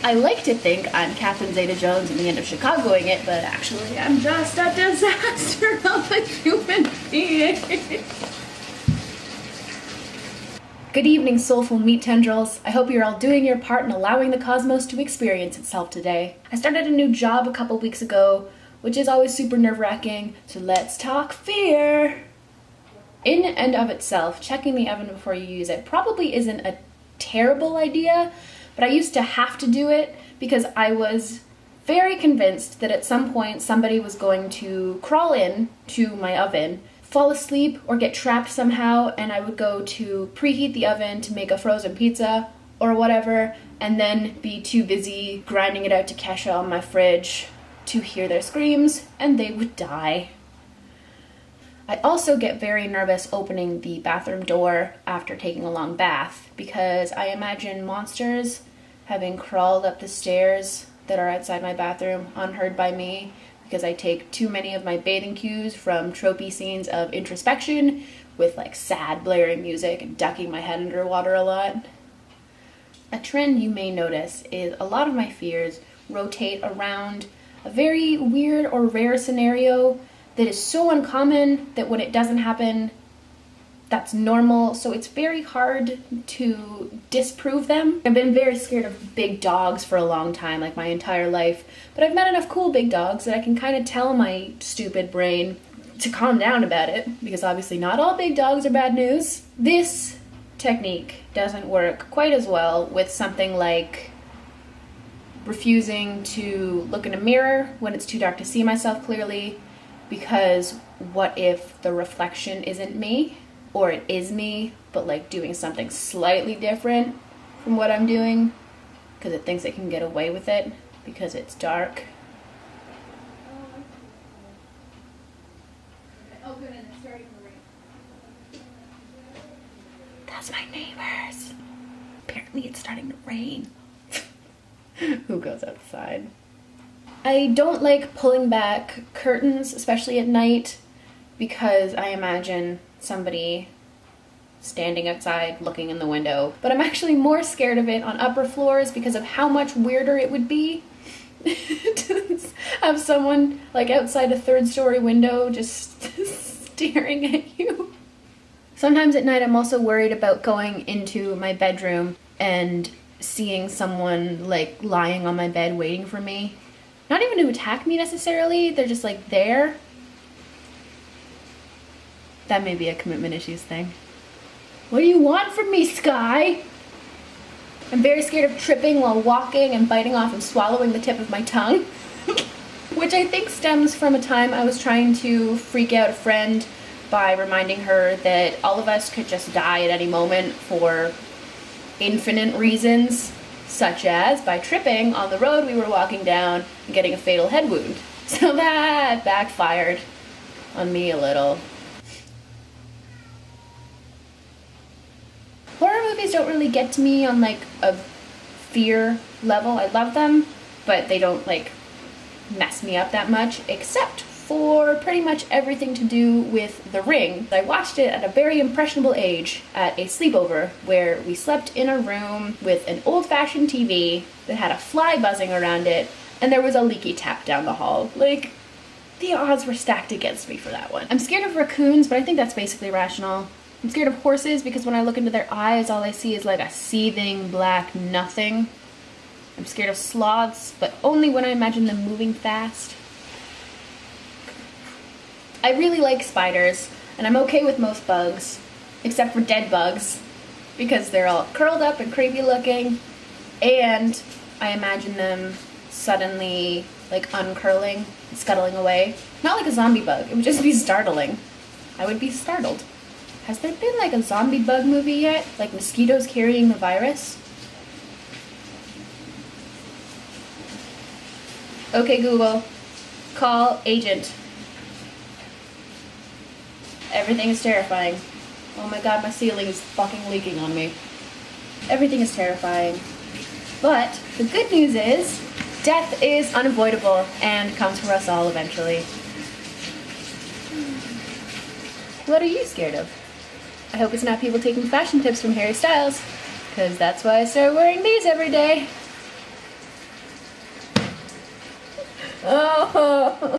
I like to think I'm Catherine Zeta-Jones in the end of Chicagoing it, but actually I'm just a disaster of a human being. Good evening, soulful meat tendrils. I hope you're all doing your part in allowing the cosmos to experience itself today. I started a new job a couple weeks ago, which is always super nerve-wracking, so let's talk fear. In and of itself, checking the oven before you use it probably isn't a terrible idea, but I used to have to do it because I was very convinced that at some point somebody was going to crawl in to my oven, fall asleep, or get trapped somehow, and I would go to preheat the oven to make a frozen pizza or whatever, and then be too busy grinding it out to Kesha on my fridge to hear their screams, and they would die. I also get very nervous opening the bathroom door after taking a long bath because I imagine monsters having crawled up the stairs that are outside my bathroom unheard by me because I take too many of my bathing cues from tropey scenes of introspection with like sad blaring music and ducking my head underwater a lot. A trend you may notice is a lot of my fears rotate around a very weird or rare scenario that is so uncommon that when it doesn't happen, that's normal, so it's very hard to disprove them. I've been very scared of big dogs for a long time, like my entire life, but I've met enough cool big dogs that I can kind of tell my stupid brain to calm down about it, because obviously not all big dogs are bad news. This technique doesn't work quite as well with something like refusing to look in a mirror when it's too dark to see myself clearly, because what if the reflection isn't me? Or it is me, but like doing something slightly different from what I'm doing, because it thinks it can get away with it because it's dark. Oh goodness, it's starting to rain. That's my neighbors. Apparently it's starting to rain. Who goes outside? I don't like pulling back curtains, especially at night, because I imagine somebody standing outside looking in the window. But I'm actually more scared of it on upper floors because of how much weirder it would be to have someone like outside a third-story window just staring at you. Sometimes at night I'm also worried about going into my bedroom and seeing someone like lying on my bed waiting for me. Not even to attack me necessarily, they're just like there. That may be a commitment issues thing. What do you want from me, Sky? I'm very scared of tripping while walking and biting off and swallowing the tip of my tongue. Which I think stems from a time I was trying to freak out a friend by reminding her that all of us could just die at any moment for infinite reasons, such as by tripping on the road we were walking down and getting a fatal head wound. So that backfired on me a little. Horror movies don't really get to me on like a fear level. I love them, but they don't like mess me up that much, except for pretty much everything to do with The Ring. I watched it at a very impressionable age at a sleepover where we slept in a room with an old-fashioned TV that had a fly buzzing around it, and there was a leaky tap down the hall. Like, the odds were stacked against me for that one. I'm scared of raccoons, but I think that's basically rational. I'm scared of horses because when I look into their eyes, all I see is like a seething black nothing. I'm scared of sloths, but only when I imagine them moving fast. I really like spiders, and I'm okay with most bugs, except for dead bugs, because they're all curled up and creepy looking, and I imagine them suddenly, like, uncurling and scuttling away. Not like a zombie bug, it would just be startling. I would be startled. Has there been, like, a zombie bug movie yet? Like mosquitoes carrying the virus? Okay, Google, call agent. Everything is terrifying. Oh my god, my ceiling is fucking leaking on me. Everything is terrifying. But the good news is, death is unavoidable and comes for us all eventually. What are you scared of? I hope it's not people taking fashion tips from Harry Styles, because that's why I start wearing these every day. Oh.